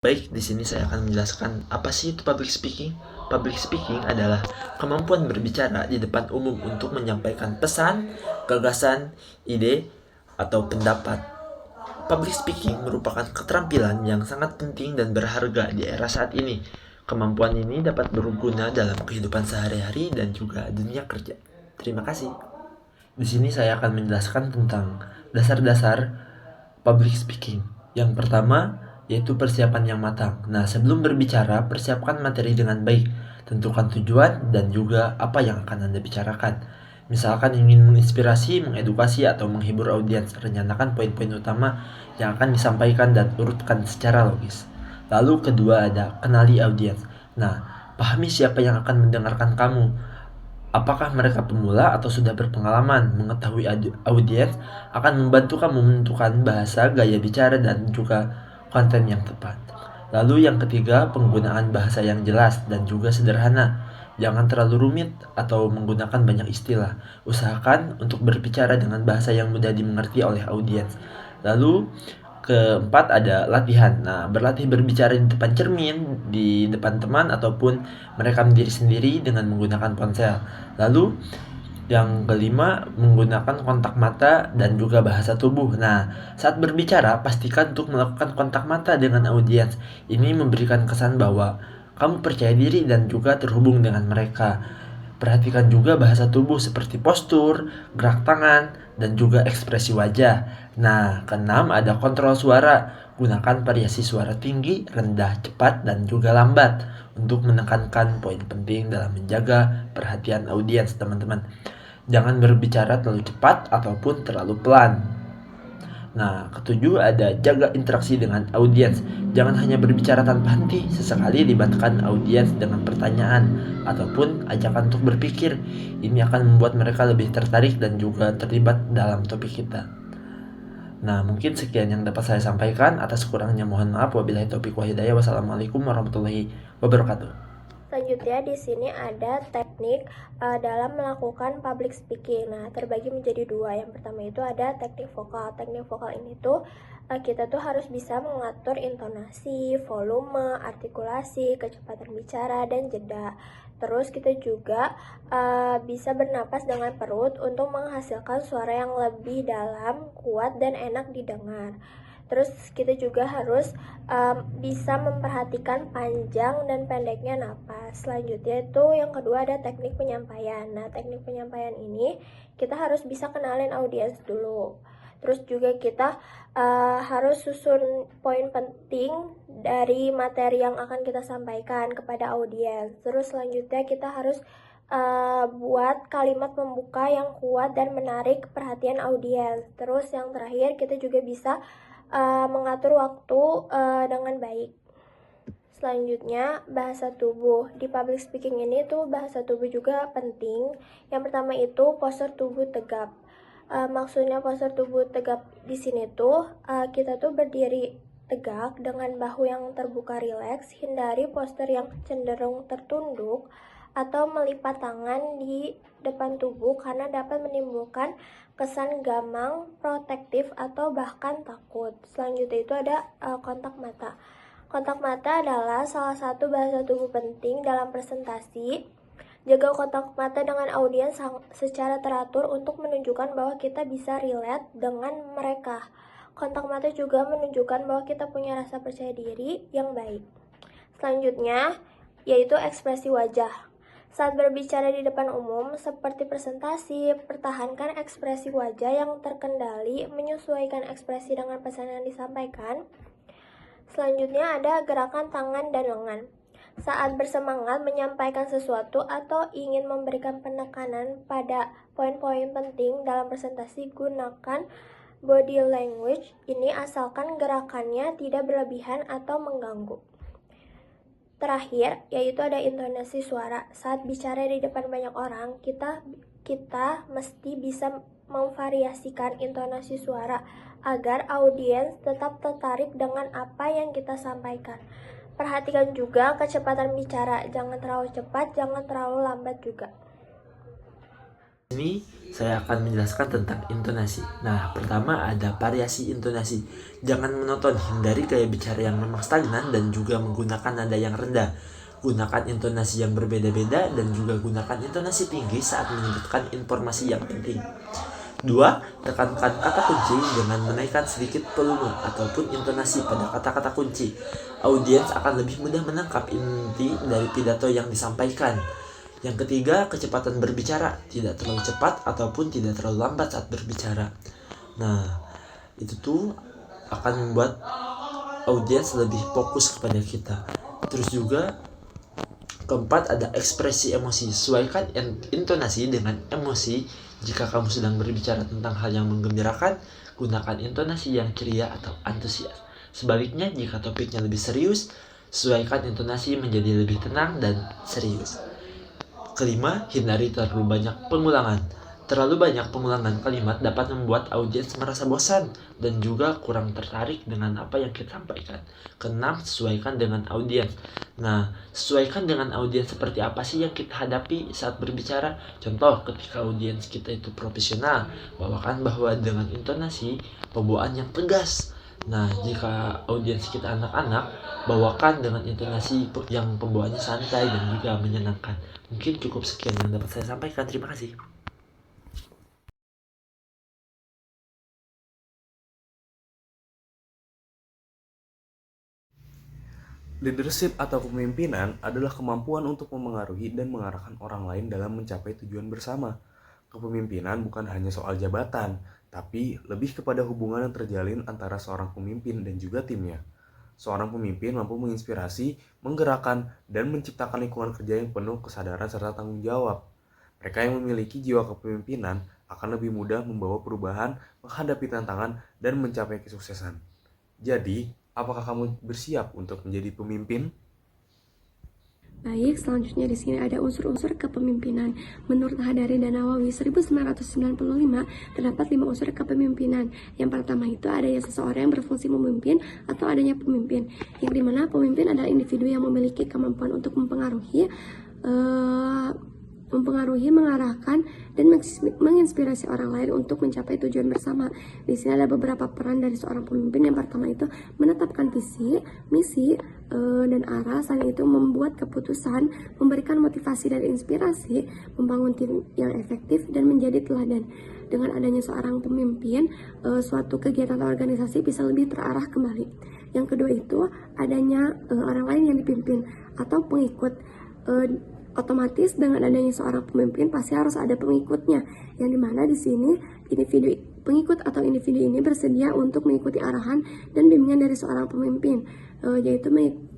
Baik, di sini saya akan menjelaskan apa sih itu public speaking. Public speaking adalah kemampuan berbicara di depan umum untuk menyampaikan pesan, gagasan, ide, atau pendapat. Public speaking merupakan keterampilan yang sangat penting dan berharga di era saat ini. Kemampuan ini dapat berguna dalam kehidupan sehari-hari dan juga dunia kerja. Terima kasih. Di sini saya akan menjelaskan tentang dasar-dasar public speaking. Yang pertama, yaitu persiapan yang matang. Nah, sebelum berbicara, persiapkan materi dengan baik. Tentukan tujuan dan juga apa yang akan Anda bicarakan. Misalkan ingin menginspirasi, mengedukasi, atau menghibur audiens, rencanakan poin-poin utama yang akan disampaikan dan urutkan secara logis. Lalu kedua ada kenali audiens. Nah, pahami siapa yang akan mendengarkan kamu. Apakah mereka pemula atau sudah berpengalaman? Mengetahui audiens akan membantu kamu menentukan bahasa, gaya bicara, dan juga konten yang tepat. Lalu yang ketiga, penggunaan bahasa yang jelas dan juga sederhana. Jangan terlalu rumit atau menggunakan banyak istilah. Usahakan untuk berbicara dengan bahasa yang mudah dimengerti oleh audiens. Lalu keempat ada latihan. Nah, berlatih berbicara di depan cermin, di depan teman, ataupun merekam diri sendiri dengan menggunakan ponsel. Lalu yang kelima, menggunakan kontak mata dan juga bahasa tubuh. Nah, saat berbicara, pastikan untuk melakukan kontak mata dengan audiens. Ini memberikan kesan bahwa kamu percaya diri dan juga terhubung dengan mereka. Perhatikan juga bahasa tubuh seperti postur, gerak tangan, dan juga ekspresi wajah. Nah, keenam ada kontrol suara. Gunakan variasi suara tinggi, rendah, cepat, dan juga lambat untuk menekankan poin penting dalam menjaga perhatian audiens, teman-teman. Jangan berbicara terlalu cepat ataupun terlalu pelan. Nah, ketujuh ada jaga interaksi dengan audiens. Jangan hanya berbicara tanpa henti, sesekali libatkan audiens dengan pertanyaan ataupun ajakan untuk berpikir. Ini akan membuat mereka lebih tertarik dan juga terlibat dalam topik kita. Nah, mungkin sekian yang dapat saya sampaikan. Atas kurangnya mohon maaf. Wabillahi taufiq wal hidayah. Wassalamualaikum warahmatullahi wabarakatuh. Selanjutnya di sini ada teknik dalam melakukan public speaking. Nah, terbagi menjadi dua. Yang pertama itu ada teknik vokal. Teknik vokal ini tuh kita tuh harus bisa mengatur intonasi, volume, artikulasi, kecepatan bicara, dan jeda. Terus kita juga bisa bernapas dengan perut untuk menghasilkan suara yang lebih dalam, kuat, dan enak didengar. Terus kita juga harus bisa memperhatikan panjang dan pendeknya napas. Selanjutnya itu yang kedua ada teknik penyampaian. Nah, teknik penyampaian ini kita harus bisa kenalin audiens dulu. Terus juga kita harus susun poin penting dari materi yang akan kita sampaikan kepada audiens. Terus selanjutnya kita harus buat kalimat pembuka yang kuat dan menarik perhatian audiens. Terus yang terakhir kita juga bisa mengatur waktu dengan baik. Selanjutnya, bahasa tubuh. Di public speaking ini tuh bahasa tubuh juga penting. Yang pertama itu postur tubuh tegap. Maksudnya postur tubuh tegap di sini tuh kita tuh berdiri tegak dengan bahu yang terbuka rileks, hindari postur yang cenderung tertunduk atau melipat tangan di depan tubuh karena dapat menimbulkan kesan gamang, protektif, atau bahkan takut. Selanjutnya itu ada kontak mata. Kontak mata adalah salah satu bahasa tubuh penting dalam presentasi. Jaga kontak mata dengan audiens secara teratur untuk menunjukkan bahwa kita bisa relate dengan mereka. Kontak mata juga menunjukkan bahwa kita punya rasa percaya diri yang baik. Selanjutnya, yaitu ekspresi wajah. Saat berbicara di depan umum, seperti presentasi, pertahankan ekspresi wajah yang terkendali, menyesuaikan ekspresi dengan pesan yang disampaikan. Selanjutnya ada gerakan tangan dan lengan. Saat bersemangat menyampaikan sesuatu atau ingin memberikan penekanan pada poin-poin penting dalam presentasi, gunakan body language ini asalkan gerakannya tidak berlebihan atau mengganggu. Terakhir, yaitu ada intonasi suara. Saat bicara di depan banyak orang, kita mesti bisa memvariasikan intonasi suara agar audiens tetap tertarik dengan apa yang kita sampaikan. Perhatikan juga kecepatan bicara, jangan terlalu cepat, jangan terlalu lambat juga. Ini saya akan menjelaskan tentang intonasi. Nah, pertama ada variasi intonasi. Jangan monoton, hindari gaya bicara yang memang stagnan dan juga menggunakan nada yang rendah. Gunakan intonasi yang berbeda-beda dan juga gunakan intonasi tinggi saat menyebutkan informasi yang penting. 2. Tekankan kata kunci dengan menaikkan sedikit volume ataupun intonasi pada kata-kata kunci. Audiens akan lebih mudah menangkap inti dari pidato yang disampaikan. Yang ketiga, kecepatan berbicara. Tidak terlalu cepat ataupun tidak terlalu lambat saat berbicara. Nah, itu tuh akan membuat audiens lebih fokus kepada kita. Terus juga keempat ada ekspresi emosi. Sesuaikan intonasi dengan emosi. Jika kamu sedang berbicara tentang hal yang menggembirakan, gunakan intonasi yang ceria atau antusias. Sebaliknya, jika topiknya lebih serius, sesuaikan intonasi menjadi lebih tenang dan serius. Kelima, hindari terlalu banyak pengulangan. Terlalu banyak pengulangan kalimat dapat membuat audiens merasa bosan dan juga kurang tertarik dengan apa yang kita sampaikan. Keenam, sesuaikan dengan audiens. Nah, sesuaikan dengan audiens seperti apa sih yang kita hadapi saat berbicara. Contoh, ketika audiens kita itu profesional, bawakan bahwa dengan intonasi pembawaan yang tegas. Nah, jika audiens kita anak-anak, bawakan dengan intonasi yang pembawaannya santai dan juga menyenangkan. Mungkin cukup sekian yang dapat saya sampaikan. Terima kasih. Leadership atau kepemimpinan adalah kemampuan untuk memengaruhi dan mengarahkan orang lain dalam mencapai tujuan bersama. Kepemimpinan bukan hanya soal jabatan, tapi lebih kepada hubungan yang terjalin antara seorang pemimpin dan juga timnya. Seorang pemimpin mampu menginspirasi, menggerakkan, dan menciptakan lingkungan kerja yang penuh kesadaran serta tanggung jawab. Mereka yang memiliki jiwa kepemimpinan akan lebih mudah membawa perubahan, menghadapi tantangan, dan mencapai kesuksesan. Jadi, apakah kamu bersiap untuk menjadi pemimpin? Baik, selanjutnya di sini ada unsur-unsur kepemimpinan. Menurut Hadari dan Nawawi 1995, terdapat 5 unsur kepemimpinan. Yang pertama itu adanya seseorang yang berfungsi memimpin atau adanya pemimpin. Yang dimana pemimpin adalah individu yang memiliki kemampuan untuk mempengaruhi, mengarahkan, dan menginspirasi orang lain untuk mencapai tujuan bersama. Di sini ada beberapa peran dari seorang pemimpin. Yang pertama itu menetapkan visi, misi, dan arah. Selain itu membuat keputusan, memberikan motivasi dan inspirasi, membangun tim yang efektif, dan menjadi teladan. Dengan adanya seorang pemimpin, suatu kegiatan atau organisasi bisa lebih terarah kembali. Yang kedua itu adanya orang lain yang dipimpin atau pengikut. Otomatis dengan adanya seorang pemimpin pasti harus ada pengikutnya, yang dimana di sini pengikut atau individu ini bersedia untuk mengikuti arahan dan bimbingan dari seorang pemimpin, yaitu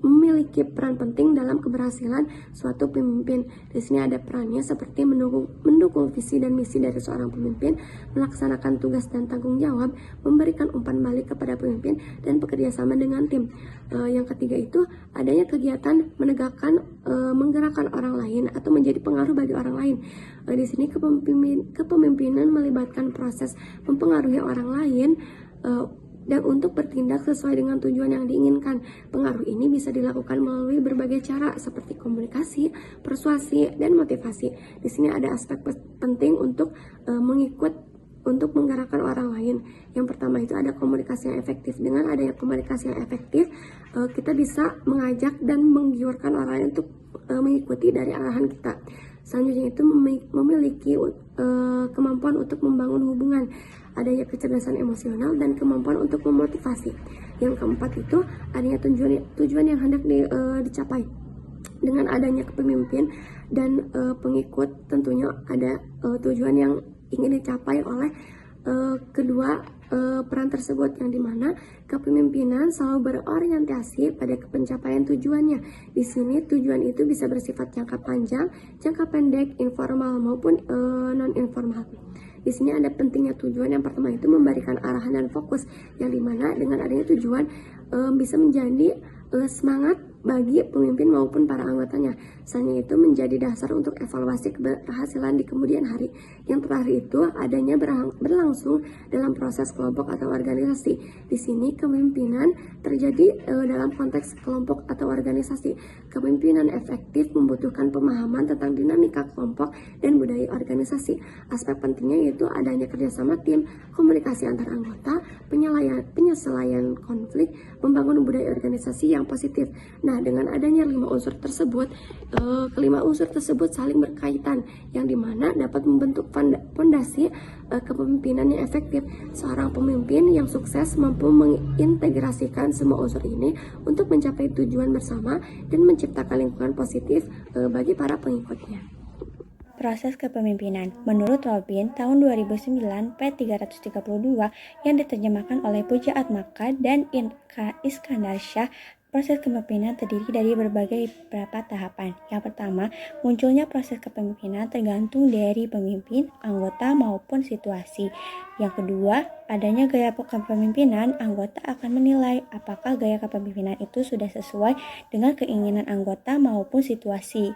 memiliki peran penting dalam keberhasilan suatu pemimpin. Di sini ada perannya seperti mendukung visi dan misi dari seorang pemimpin, melaksanakan tugas dan tanggung jawab, memberikan umpan balik kepada pemimpin, dan bekerja sama dengan tim. Yang ketiga itu adanya kegiatan menggerakkan orang lain atau menjadi pengaruh bagi orang lain. Di sini kepemimpinan melibatkan proses mempengaruhi orang lain dan untuk bertindak sesuai dengan tujuan yang diinginkan. Pengaruh ini bisa dilakukan melalui berbagai cara seperti komunikasi, persuasi, dan motivasi. Di sini ada aspek penting untuk menggerakkan orang lain. Yang pertama itu ada komunikasi yang efektif. Dengan adanya komunikasi yang efektif, kita bisa mengajak dan menggiurkan orang lain untuk mengikuti dari arahan kita. Selanjutnya itu memiliki kemampuan untuk membangun hubungan, adanya kecerdasan emosional dan kemampuan untuk memotivasi. Yang keempat itu adanya tujuan yang hendak dicapai. Dengan adanya kepemimpin dan pengikut, tentunya ada tujuan yang ingin dicapai oleh kedua peran tersebut, yang dimana kepemimpinan selalu berorientasi pada pencapaian tujuannya. Di sini tujuan itu bisa bersifat jangka panjang, jangka pendek, informal maupun non informal. Di sini ada pentingnya tujuan. Yang pertama itu memberikan arahan dan fokus, yang dimana dengan adanya tujuan bisa menjadi semangat bagi pemimpin maupun para anggotanya. Selain itu menjadi dasar untuk evaluasi keberhasilan di kemudian hari. Yang terakhir itu adanya berlangsung dalam proses kelompok atau organisasi. Di sini kepemimpinan terjadi dalam konteks kelompok atau organisasi. Kepemimpinan efektif membutuhkan pemahaman tentang dinamika kelompok dan budaya organisasi. Aspek pentingnya yaitu adanya kerjasama tim, komunikasi antar anggota, penyelesaian konflik, membangun budaya organisasi yang positif. Nah, dengan adanya kelima unsur tersebut saling berkaitan, yang dimana dapat membentuk fondasi kepemimpinan yang efektif. Seorang pemimpin yang sukses mampu mengintegrasikan semua unsur ini untuk mencapai tujuan bersama dan menciptakan lingkungan positif bagi para pengikutnya. Proses kepemimpinan. Menurut Robin, tahun 2009 P332 yang diterjemahkan oleh Puja Atmaka dan Iskandar Shah, proses kepemimpinan terdiri dari beberapa tahapan. Yang pertama, munculnya proses kepemimpinan tergantung dari pemimpin, anggota maupun situasi. Yang kedua, adanya gaya kepemimpinan, anggota akan menilai apakah gaya kepemimpinan itu sudah sesuai dengan keinginan anggota maupun situasi.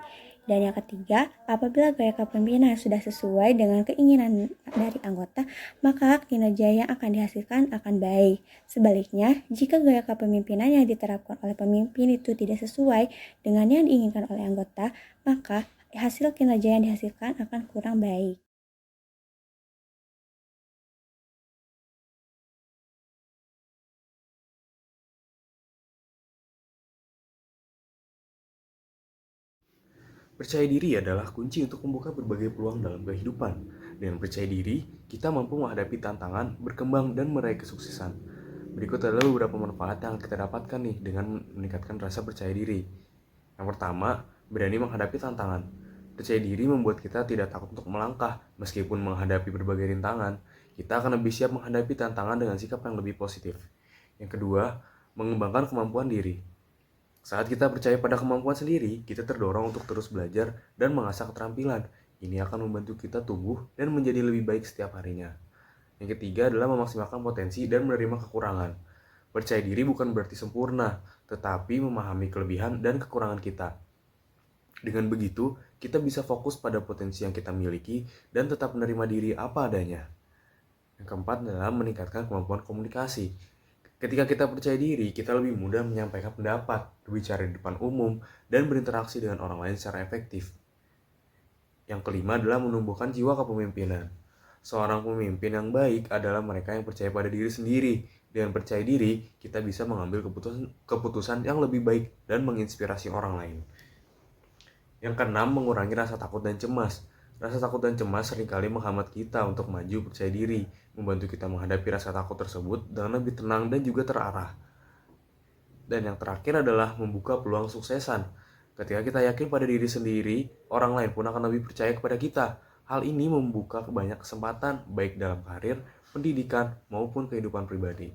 Dan yang ketiga, apabila gaya kepemimpinan sudah sesuai dengan keinginan dari anggota, maka kinerja yang akan dihasilkan akan baik. Sebaliknya, jika gaya kepemimpinan yang diterapkan oleh pemimpin itu tidak sesuai dengan yang diinginkan oleh anggota, maka hasil kinerja yang dihasilkan akan kurang baik. Percaya diri adalah kunci untuk membuka berbagai peluang dalam kehidupan. Dengan percaya diri, kita mampu menghadapi tantangan, berkembang, dan meraih kesuksesan. Berikut adalah beberapa manfaat yang kita dapatkan nih dengan meningkatkan rasa percaya diri. Yang pertama, berani menghadapi tantangan. Percaya diri membuat kita tidak takut untuk melangkah, meskipun menghadapi berbagai rintangan. Kita akan lebih siap menghadapi tantangan dengan sikap yang lebih positif. Yang kedua, mengembangkan kemampuan diri. Saat kita percaya pada kemampuan sendiri, kita terdorong untuk terus belajar dan mengasah keterampilan. Ini akan membantu kita tumbuh dan menjadi lebih baik setiap harinya. Yang ketiga adalah memaksimalkan potensi dan menerima kekurangan. Percaya diri bukan berarti sempurna, tetapi memahami kelebihan dan kekurangan kita. Dengan begitu, kita bisa fokus pada potensi yang kita miliki dan tetap menerima diri apa adanya. Yang keempat adalah meningkatkan kemampuan komunikasi. Ketika kita percaya diri, kita lebih mudah menyampaikan pendapat, berbicara di depan umum, dan berinteraksi dengan orang lain secara efektif. Yang kelima adalah menumbuhkan jiwa kepemimpinan. Seorang pemimpin yang baik adalah mereka yang percaya pada diri sendiri. Dengan percaya diri, kita bisa mengambil keputusan yang lebih baik dan menginspirasi orang lain. Yang keenam, mengurangi rasa takut dan cemas. Rasa takut dan cemas seringkali menghambat kita untuk maju percaya diri, membantu kita menghadapi rasa takut tersebut dengan lebih tenang dan juga terarah. Dan yang terakhir adalah membuka peluang suksesan. Ketika kita yakin pada diri sendiri, orang lain pun akan lebih percaya kepada kita. Hal ini membuka banyak kesempatan, baik dalam karir, pendidikan, maupun kehidupan pribadi.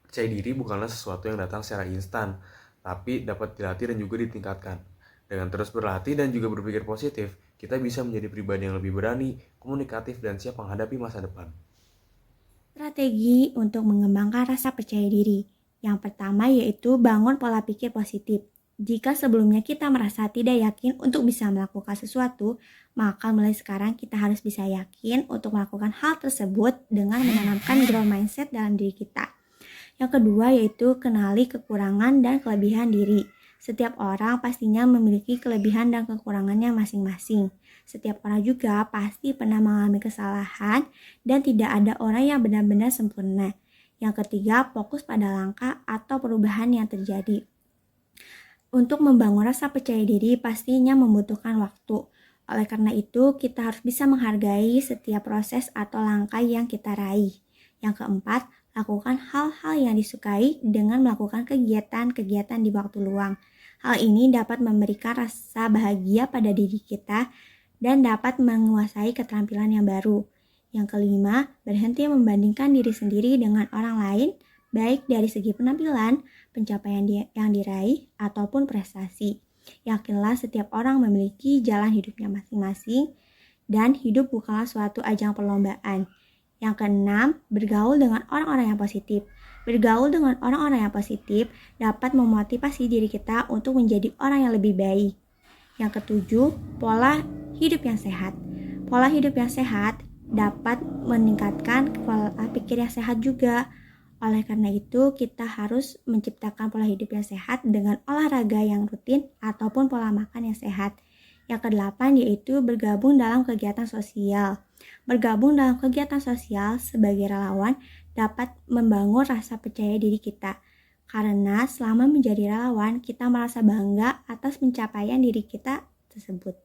Percaya diri bukanlah sesuatu yang datang secara instan, tapi dapat dilatih dan juga ditingkatkan. Dengan terus berlatih dan juga berpikir positif, kita bisa menjadi pribadi yang lebih berani, komunikatif, dan siap menghadapi masa depan. Strategi untuk mengembangkan rasa percaya diri. Yang pertama yaitu bangun pola pikir positif. Jika sebelumnya kita merasa tidak yakin untuk bisa melakukan sesuatu, maka mulai sekarang kita harus bisa yakin untuk melakukan hal tersebut dengan menanamkan growth mindset dalam diri kita. Yang kedua yaitu kenali kekurangan dan kelebihan diri. Setiap orang pastinya memiliki kelebihan dan kekurangannya masing-masing. Setiap orang juga pasti pernah mengalami kesalahan dan tidak ada orang yang benar-benar sempurna. Yang ketiga, fokus pada langkah atau perubahan yang terjadi. Untuk membangun rasa percaya diri pastinya membutuhkan waktu. Oleh karena itu, kita harus bisa menghargai setiap proses atau langkah yang kita raih. Yang keempat, lakukan hal-hal yang disukai dengan melakukan kegiatan-kegiatan di waktu luang. Hal ini dapat memberikan rasa bahagia pada diri kita dan dapat menguasai keterampilan yang baru. Yang kelima, berhenti membandingkan diri sendiri dengan orang lain, baik dari segi penampilan, pencapaian yang diraih, ataupun prestasi. Yakinlah setiap orang memiliki jalan hidupnya masing-masing dan hidup bukanlah suatu ajang perlombaan. Yang keenam, bergaul dengan orang-orang yang positif. Bergaul dengan orang-orang yang positif dapat memotivasi diri kita untuk menjadi orang yang lebih baik. Yang ketujuh, pola hidup yang sehat. Pola hidup yang sehat dapat meningkatkan pola pikir yang sehat juga. Oleh karena itu, kita harus menciptakan pola hidup yang sehat dengan olahraga yang rutin ataupun pola makan yang sehat. Yang kedelapan yaitu bergabung dalam kegiatan sosial. Bergabung dalam kegiatan sosial sebagai relawan dapat membangun rasa percaya diri kita. Karena selama menjadi relawan, kita merasa bangga atas pencapaian diri kita tersebut.